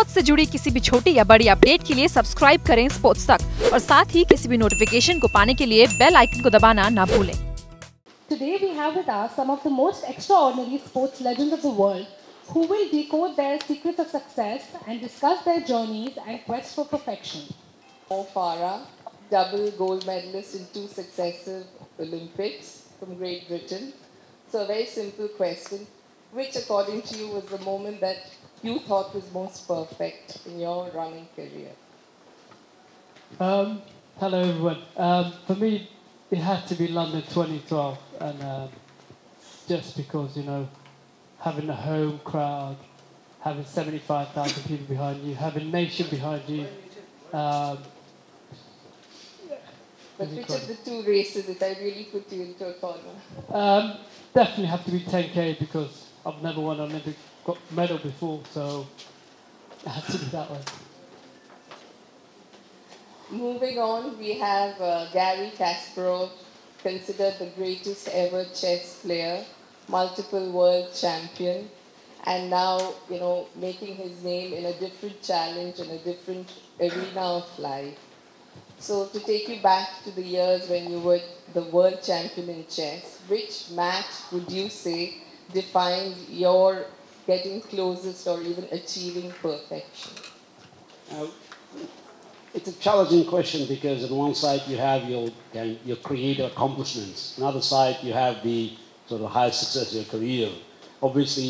Sports से जुड़ी किसी भी छोटी या बड़ी अपडेट के लिए सब्सक्राइब करें स्पोर्ट्स तक और साथ ही किसी भी नोटिफिकेशन को पाने के लिए बेल आइकन को दबाना ना भूलें। Today we have with us some of the most extraordinary sports legends of the world who will decode their secrets of success and discuss their journeys and quest for perfection. Farah, double gold medalist in 2 successive Olympics from Great Britain. So a very simple question. Which, according to you, was the moment that you thought was most perfect in your running career? Hello everyone. For me, it had to be London 2012, and just because, you know, having a home crowd, having 75,000 people behind you, having nation behind you. But which of the 2 races, if I really put you into a corner? Definitely have to be 10K because I've never won an Olympic medal before, so it has to be that one. Moving on, we have Garry Kasparov, considered the greatest ever chess player, multiple world champion, and now, you know, making his name in a different challenge, in a different arena of life. So to take you back to the years when you were the world champion in chess, which match would you say defined your getting closest or even achieving perfection? It's a challenging question because on one side you have your creative accomplishments. On the other side you have the sort of high success of your career. Obviously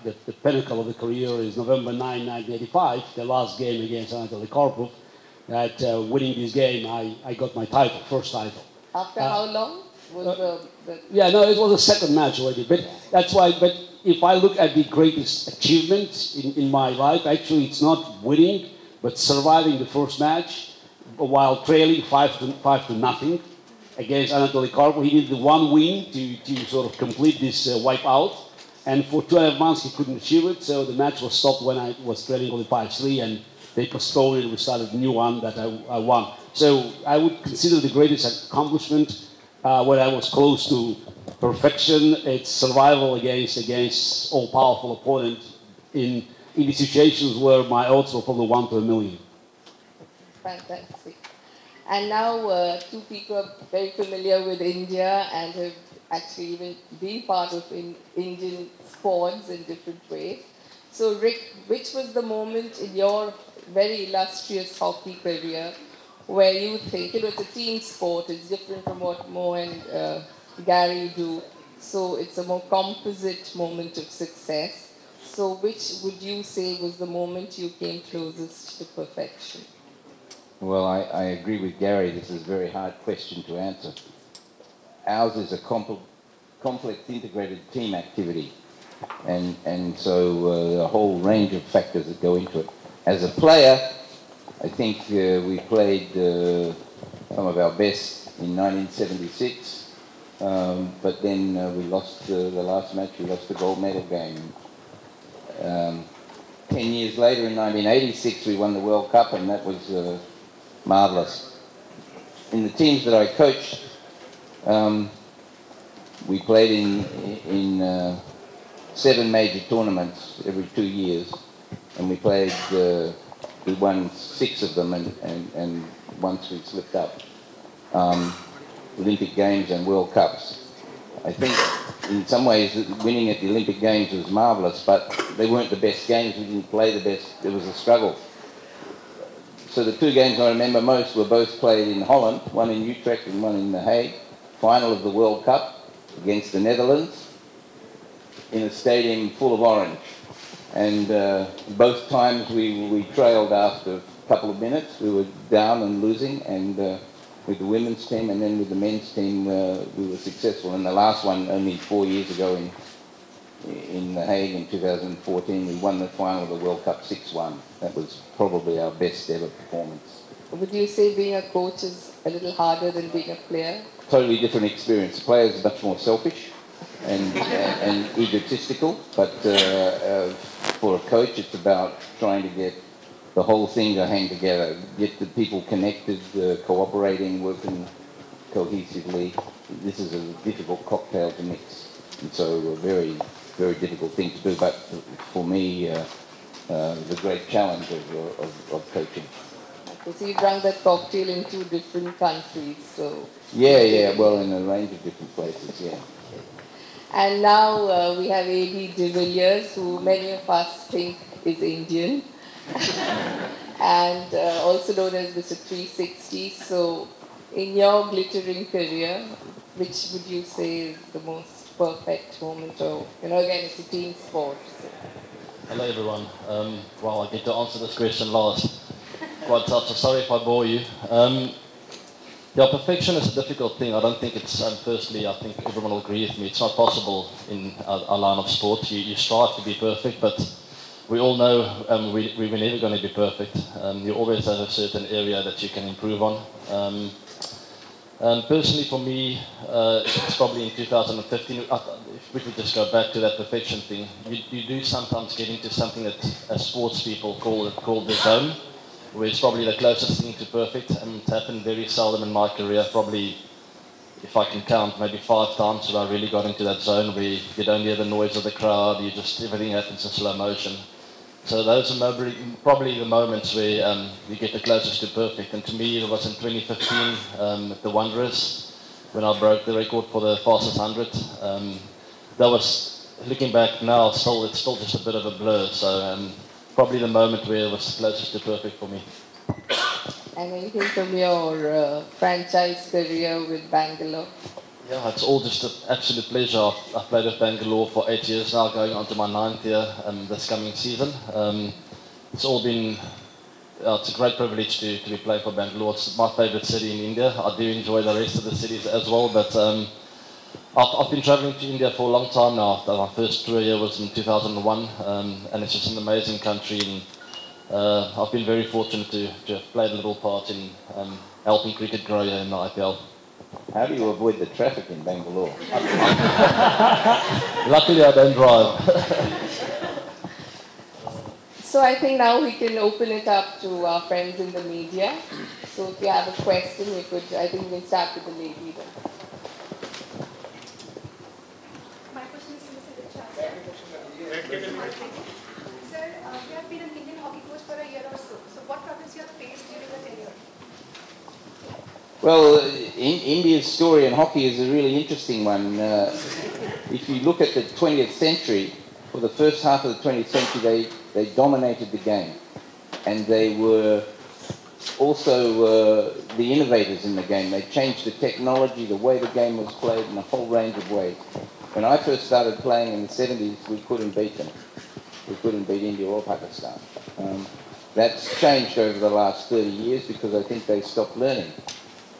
the pinnacle of the career is November 9, 1985, the last game against Anatoly Karpov. That winning this game, I got my title, first title. After how long was Yeah, no, it was a second match already. But that's why. But if I look at the greatest achievement in my life, actually, it's not winning, but surviving the first match while trailing 5-0 against Anatoly Karpov. He needed the one win to sort of complete this wipeout, and for 12 months he couldn't achieve it. So the match was stopped when I was trailing only 5-3, and they postponed it and we started a new one that I won. So I would consider the greatest accomplishment when I was close to perfection. It's survival against all-powerful opponent in the situations where my odds were probably 1 to 1,000,000. Fantastic. And now 2 people are very familiar with India and have actually even been part of Indian sports in different ways. So Rick, which was the moment in your very illustrious hockey career where you think, you know, it's a team sport, it's different from what Mo and Garry do, so it's a more composite moment of success. So which would you say was the moment you came closest to perfection? Well, I agree with Garry. This is a very hard question to answer. Ours is a complex integrated team activity, and so a whole range of factors that go into it. As a player, I think we played some of our best in 1976, but then we lost the last match. We lost the gold medal game. 10 years later, in 1986, we won the World Cup, and that was marvellous. In the teams that I coached, we played in 7 major tournaments every 2 years, and we won 6 of them, and once we slipped up. Olympic Games and World Cups. I think in some ways winning at the Olympic Games was marvellous, but they weren't the best games. We didn't play the best. It was a struggle. So the 2 games I remember most were both played in Holland, one in Utrecht and one in The Hague. Final of the World Cup against the Netherlands in a stadium full of orange. And both times we trailed after a couple of minutes. We were down and losing, and with the women's team, and then with the men's team we were successful. And the last one only 4 years ago in The Hague in 2014, we won the final of the World Cup 6-1. That was probably our best ever performance. Would you say being a coach is a little harder than being a player? Totally different experience. Players are much more selfish and egotistical, but for a coach it's about trying to get the whole thing to hang together, get the people connected, cooperating, working cohesively. This is a difficult cocktail to mix, and so a very, very difficult thing to do. But for me, the great challenge of coaching. Okay, so you drank that cocktail in 2 different countries, so... Yeah, well, in a range of different places, yeah. And now we have A.B. de Villiers, who many of us think is Indian, and also known as Mr. 360. So, in your glittering career, which would you say is the most perfect moment? Or, again, it's a team sport. So. Hello, everyone. Well, I get to answer this question last. Quite tough, so sorry if I bore you. Yeah, perfection is a difficult thing. I don't think it's, firstly, I think everyone will agree with me, it's not possible in our line of sport. You strive to be perfect, but we all know we're never going to be perfect. You always have a certain area that you can improve on. Personally, for me, it's probably in 2015, if we could just go back to that perfection thing, you do sometimes get into something that as sports people call the zone, where it's probably the closest thing to perfect, and it happened very seldom in my career, probably, if I can count, maybe 5 times where I really got into that zone where you don't hear the noise of the crowd, everything happens in slow motion. So those are probably the moments where you get the closest to perfect. And to me, it was in 2015 at the Wanderers, when I broke the record for the fastest 100. That was, looking back now, it's still just a bit of a blur. So probably the moment where it was closest to perfect for me. And anything from your franchise career with Bangalore? Yeah, it's all just an absolute pleasure. I've played with Bangalore for 8 years now, going on to my 9th year this coming season. It's all been, it's a great privilege to be playing for Bangalore. It's my favourite city in India. I do enjoy the rest of the cities as well, but I've been travelling to India for a long time now. My first tour here was in 2001, and it's just an amazing country. And I've been very fortunate to have played a little part in helping cricket grow here in the IPL. How do you avoid the traffic in Bangalore? Luckily, I don't drive. So I think now we can open it up to our friends in the media. So if you have a question, I think we can start with the lady then. My question is to Mr. Charlesworth. Sir, you have been an Indian hockey coach for a year or so. So what problems you have faced during the tenure? Well, India's story in hockey is a really interesting one. If you look at the 20th century, for the first half of the 20th century, they dominated the game. And they were also the innovators in the game. They changed the technology, the way the game was played in a whole range of ways. When I first started playing in the 70s, we couldn't beat them. We couldn't beat India or Pakistan. That's changed over the last 30 years because I think they stopped learning.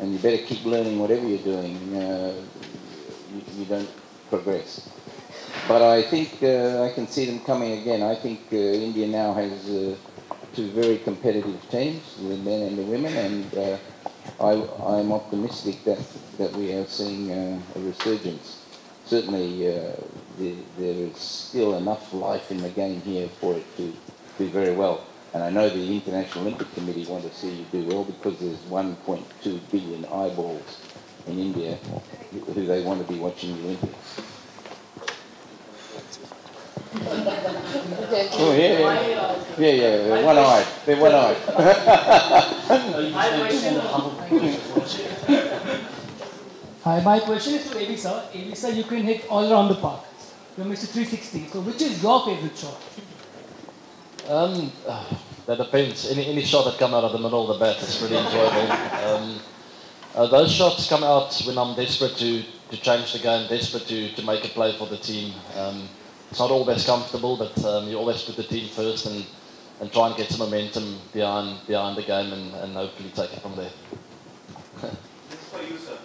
And you better keep learning whatever you're doing. You don't progress. But I think I can see them coming again. I think India now has 2 very competitive teams, the men and the women, and I'm optimistic that we are seeing a resurgence. Certainly there is still enough life in the game here for it to do very well. And I know the International Olympic Committee want to see you do well because there's 1.2 billion eyeballs in India who they want to be watching the Olympics. Oh, yeah, one-eyed. They're one-eyed. Hi, my question is to AB sir. AB sir, you can hit all around the park. You're Mr. 360. So which is your favorite shot? That depends. Any shot that comes out of the middle of the bat is pretty enjoyable. Those shots come out when I'm desperate to change the game, desperate to make a play for the team. It's not always comfortable, but you always put the team first and try and get some momentum behind the game and hopefully take it from there. This is for you, sir.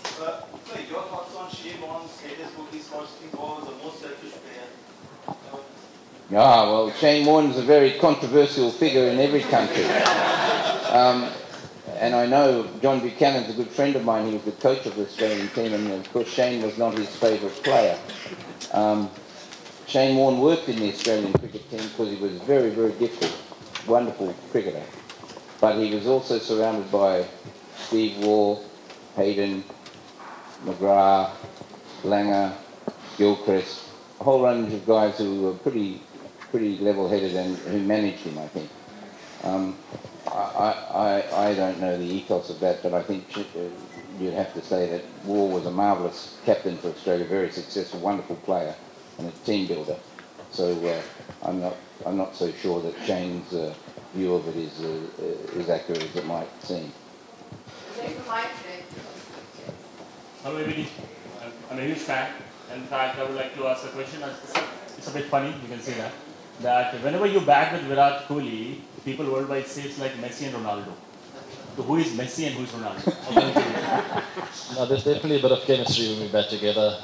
Sir, your thoughts on Shane Warne's latest book, he's called the most selfish player. Well, Shane Warne's a very controversial figure in every country. And I know John Buchanan's a good friend of mine. He was the coach of the Australian team, and of course Shane was not his favourite player. Shane Warne worked in the Australian cricket team because he was very, very gifted, wonderful cricketer. But he was also surrounded by Steve Waugh, Hayden, McGrath, Langer, Gilchrist, a whole range of guys who were pretty pretty level-headed and who managed him, I think. I don't know the ethos of that, but I think you'd have to say that War was a marvellous captain for Australia, very successful, wonderful player, and a team builder. So I'm not so sure that Shane's view of it is accurate as it might seem. Hello everybody, I'm a huge fan. In fact, I would like to ask a question. It's a bit funny, you can see that whenever you bat with Virat Kohli, people worldwide say it's like Messi and Ronaldo. So who is Messi and who is Ronaldo? No, there's definitely a bit of chemistry when we bat together.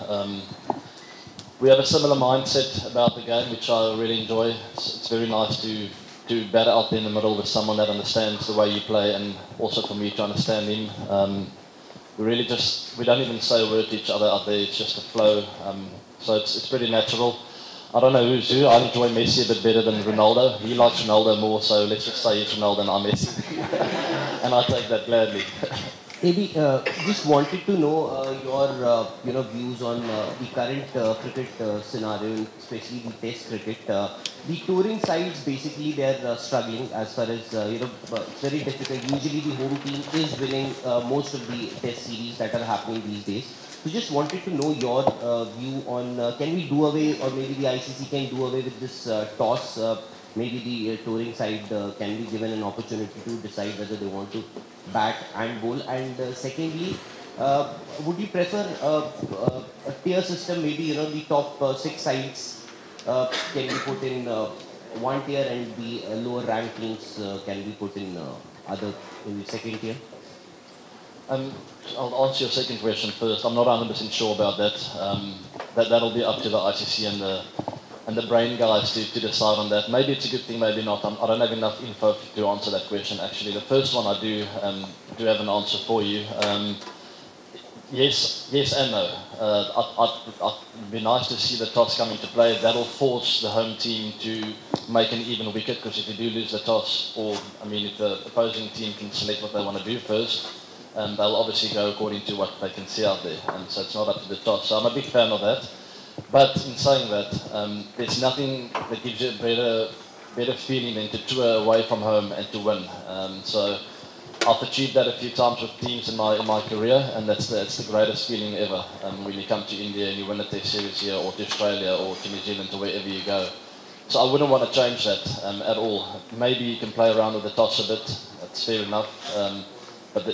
We have a similar mindset about the game, which I really enjoy. It's very nice to bat out there in the middle with someone that understands the way you play, and also for me to understand him. We don't even say a word to each other out there, it's just a flow. So it's pretty natural. I don't know who's who. I enjoy Messi a bit better than Ronaldo. He likes Ronaldo more, so let's just say it's Ronaldo and I'm Messi. And I take that gladly. Maybe just wanted to know your views on the current cricket scenario, especially the Test cricket. The touring sides basically they're struggling as far as it's very difficult. Usually the home team is winning most of the Test series that are happening these days. So just wanted to know your view on can we do away, or maybe the ICC can do away with this toss. Maybe the touring side can be given an opportunity to decide whether they want to bat and bowl. And secondly, would you prefer a tier system? Maybe the top 6 sides can be put in one tier, and the lower ranked teams can be put in the second tier. I'll answer your second question first. I'm not 100% sure about that. That'll be up to the ICC and the brain guys to decide on that. Maybe it's a good thing, maybe not. I don't have enough info to answer that question, actually. The first one I do have an answer for you. Yes and no. It'd be nice to see the toss come into play. That'll force the home team to make an even wicket, because if you do lose the toss, if the opposing team can select what they want to do first, they'll obviously go according to what they can see out there. And so it's not up to the toss. So I'm a big fan of that. But in saying that, there's nothing that gives you a better feeling than to tour away from home and to win. So I've achieved that a few times with teams in my career, and that's the greatest feeling ever. When you come to India and you win a Test series here, or to Australia, or to New Zealand, or wherever you go. So I wouldn't want to change that at all. Maybe you can play around with the toss a bit. That's fair enough. But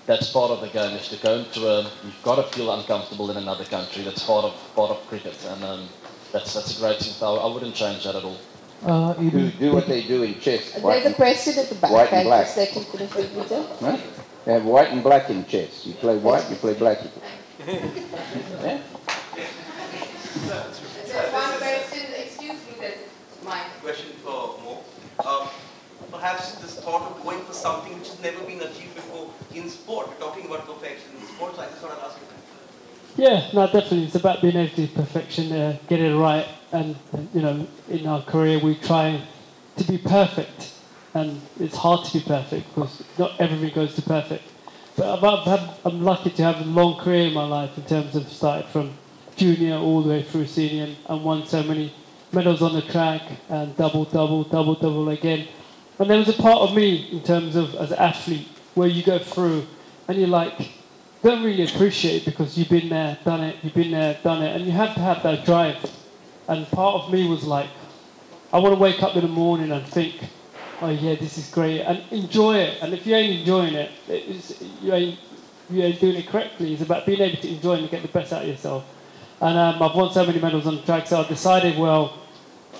that's part of the game. Is to go into you've got to feel uncomfortable in another country. That's part of cricket, and that's a great thing. I wouldn't change that at all. Do what they do in chess. There's a question at the back. White and black. Let you finish with Peter. No? They have white and black in chess. You play white, you play black. Yeah? There's one question. Excuse me, there's mine. Question for Mo. Perhaps this thought of going for something which has never been achieved before in sport. We're talking about perfection in sports. I just want to ask you that. Yeah, no, definitely. It's about being able to do perfection, get it right. And, in our career, we try to be perfect. And it's hard to be perfect, because not everything goes to perfect. But I'm lucky to have a long career in my life, in terms of starting from junior all the way through senior, and won so many medals on the track, and double again. And there was a part of me, in terms of as an athlete, where you go through and you're like, don't really appreciate it, because you've been there, done it, and you have to have that drive. And part of me was like, I want to wake up in the morning and think, oh yeah, this is great, and enjoy it. And if you ain't enjoying it, you ain't doing it correctly. It's about being able to enjoy it and get the best out of yourself. And I've won so many medals on the track, so I decided, well,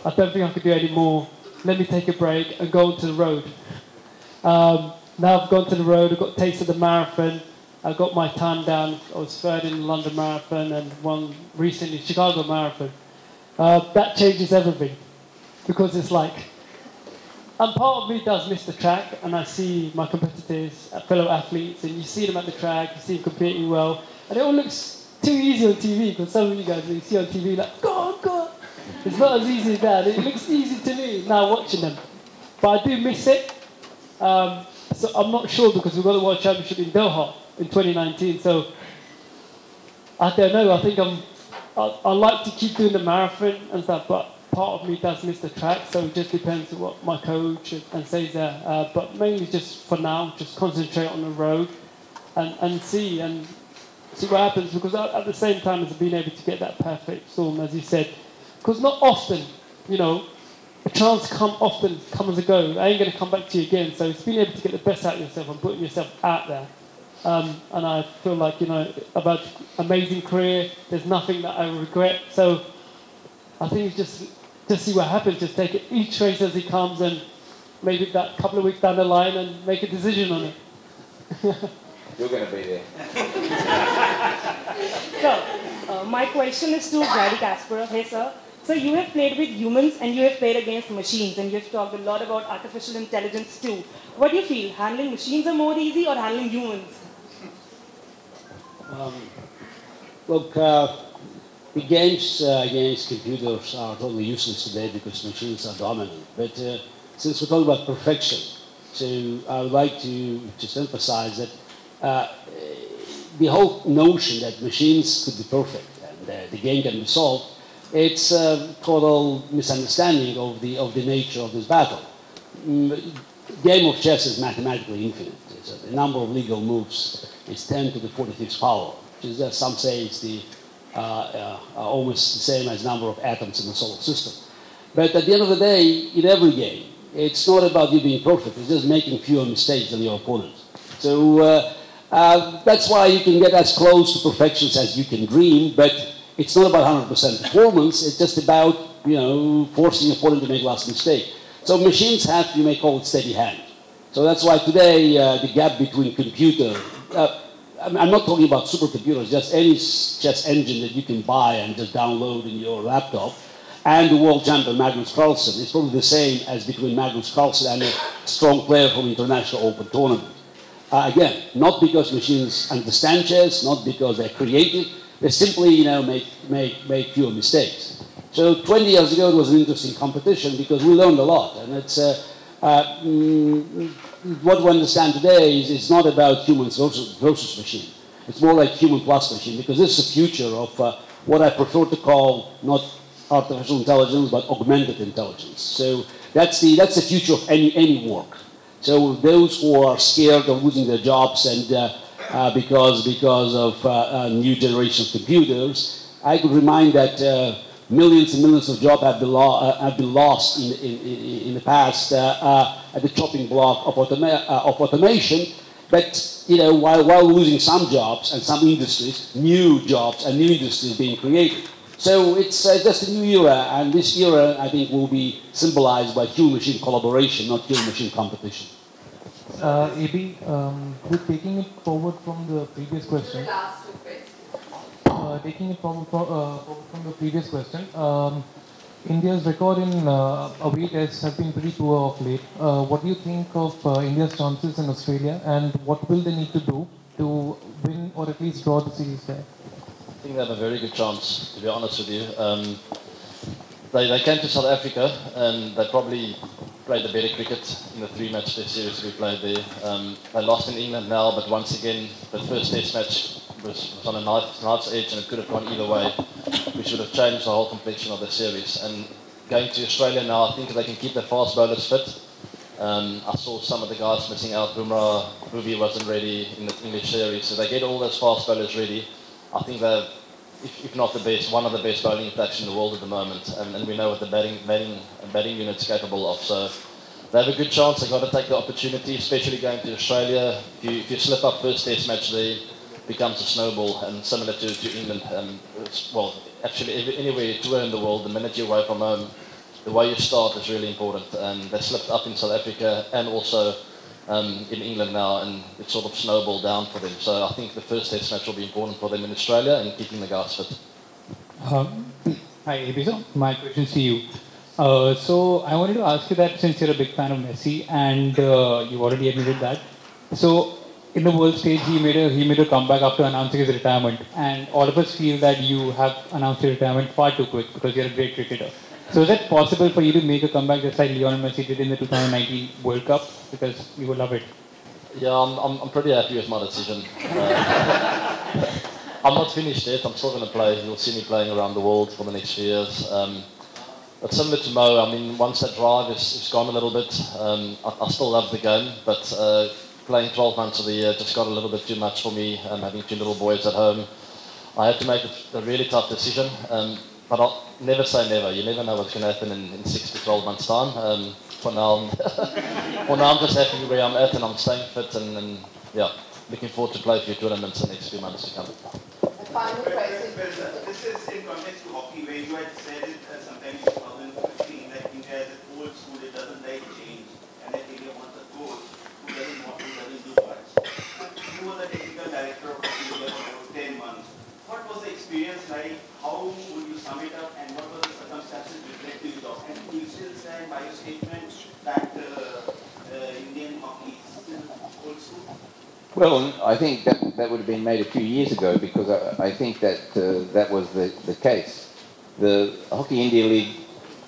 I don't think I could do any more. Let me take a break and go to the road. Now I've gone to the road, I've got a taste of the marathon, I got my time down. I was third in the London Marathon and won recently Chicago Marathon. That changes everything, because it's like, and part of me does miss the track, and I see my competitors, fellow athletes, and you see them at the track, you see them competing well, and it all looks too easy on TV, because some of you guys, you see on TV like, go on. It's not as easy as that. It looks easy to me now watching them. But I do miss it. So I'm not sure, because we've got the World Championship in Doha in 2019. So I don't know. I think I like to keep doing the marathon and stuff, but part of me does miss the track, so it just depends on what my coach and says there. But mainly just for now, just concentrate on the road and see what happens, because at the same time as being able to get that perfect storm, as you said, because not often, a chance comes and goes. I ain't going to come back to you again. So it's being able to get the best out of yourself and putting yourself out there. And I feel like, about amazing career, there's nothing that I regret. So I think it's just see what happens. Just take it each race as it comes, and maybe that couple of weeks down the line and make a decision on it. You're going to be there. So, my question is to Gary Kasparov. Hey, sir. So you have played with humans and you have played against machines, and you have talked a lot about artificial intelligence too. What do you feel? Handling machines are more easy or handling humans? Look, the games against computers are totally useless today because machines are dominant. But since we're talking about perfection, so I would like to just emphasize that the whole notion that machines could be perfect and the game can be solved, it's a total misunderstanding of the nature of this battle. Game of chess is mathematically infinite. So the number of legal moves is 10 to the 45th power, which is some say it's almost the same as number of atoms in the solar system. But at the end of the day, in every game, it's not about you being perfect. It's just making fewer mistakes than your opponent. So that's why you can get as close to perfection as you can dream, but it's not about 100% performance. It's just about, forcing your opponent to make last mistake. So machines have, you may call it, steady hand. So that's why today the gap between computer, I'm not talking about supercomputers, just any chess engine that you can buy and just download in your laptop, and the world champion Magnus Carlsen is probably the same as between Magnus Carlsen and a strong player from International Open Tournament. Again, not because machines understand chess, not because they're creative, they simply, make fewer mistakes. So 20 years ago, it was an interesting competition because we learned a lot. And it's what we understand today is it's not about humans versus machine. It's more like human plus machine, because this is the future of what I prefer to call not artificial intelligence, but augmented intelligence. So that's the future of any work. So those who are scared of losing their jobs and because of new generation of computers, I could remind that millions and millions of jobs have been lost in the past at the chopping block of automation. But while losing some jobs and some industries, new jobs and new industries being created. So it's just a new era, and this era I think will be symbolized by human-machine collaboration, not human-machine competition. AB, taking it forward from the previous question. Taking it forward from the previous question, India's record in away tests have been pretty poor of late. What do you think of India's chances in Australia, and what will they need to do to win or at least draw the series there? I think they have a very good chance, to be honest with you. They came to South Africa and they probably played the better cricket in the 3-match test series we played there. They lost in England now, but once again, the first test match was on a knife's edge and it could have gone either way, which would have changed the whole complexion of the series. And going to Australia now, I think they can keep their fast bowlers fit. I saw some of the guys missing out. Bhuvi wasn't ready in the English series, so they get all those fast bowlers ready. I think they're, if not the best, one of the best bowling attacks in the world at the moment, and we know what the batting unit's capable of. So they have a good chance. They've got to take the opportunity, especially going to Australia. If you slip up first test match there, it becomes a snowball, and similar to England. Well, actually anywhere you tour in the world, the minute you're away from home, the way you start is really important. And they slipped up in South Africa and also in England now, and it sort of snowballed down for them. So I think the first test match will be important for them in Australia and keeping the guys fit. Hi, Ebiso. My question is to you. So I wanted to ask you that since you're a big fan of Messi and you already admitted that, so in the world stage he made a comeback after announcing his retirement, and all of us feel that you have announced your retirement far too quick because you're a great cricketer. So is it possible for you to make a comeback just like Lionel Messi did in the 2019 World Cup, because you will love it? Yeah, I'm pretty happy with my decision. I'm not finished yet. I'm still going to play. You'll see me playing around the world for the next few years. It's similar to Mo. I mean, once that drive is gone a little bit, I still love the game, but playing 12 months of the year just got a little bit too much for me, having 2 little boys at home. I had to make a really tough decision, but I'll never say never. You never know what's going to happen in 6 to 12 months' time. For now, I'm just happy where I'm at, and I'm staying fit, and yeah, looking forward to play a few tournaments in the next few months to come. Final question. This is in context to hockey, where you had said it sometime in 2015 that India is an old school, it doesn't like change, and that India wants a coach who doesn't do much. You were the technical director of India for about 10 months. What was the experience like? How would you sum it up, and what were the circumstances reflective of? And do you still stand by your statement that Indian hockey is still old school? Well, I think that would have been made a few years ago, because I think that that was the case. The Hockey India League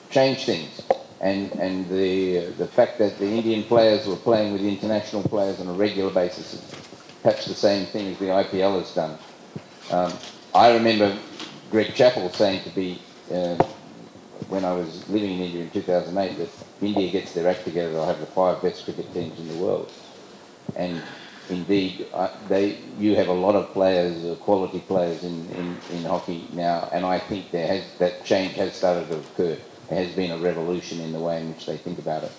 changed things, and the fact that the Indian players were playing with international players on a regular basis is perhaps the same thing as the IPL has done. I remember Greg Chappell saying to me, when I was living in India in 2008, that if India gets their act together, they'll have the 5 best cricket teams in the world. And indeed, you have a lot of players, quality players in hockey now, and I think that change has started to occur. There has been a revolution in the way in which they think about it.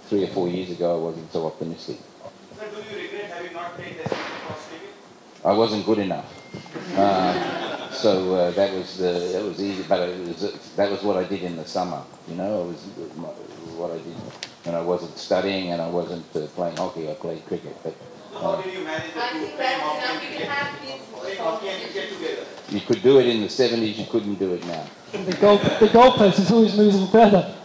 3 or 4 years ago, I wasn't so optimistic. So do you regret having not played the cross cricket? I wasn't good enough. So that was easy, but that was what I did in the summer. You know, it was what I did when I wasn't studying and I wasn't playing hockey. I played cricket. But so how did you manage the two, playing hockey and cricket together? You could do it in the 70s. You couldn't do it now. The goalpost is always moving further.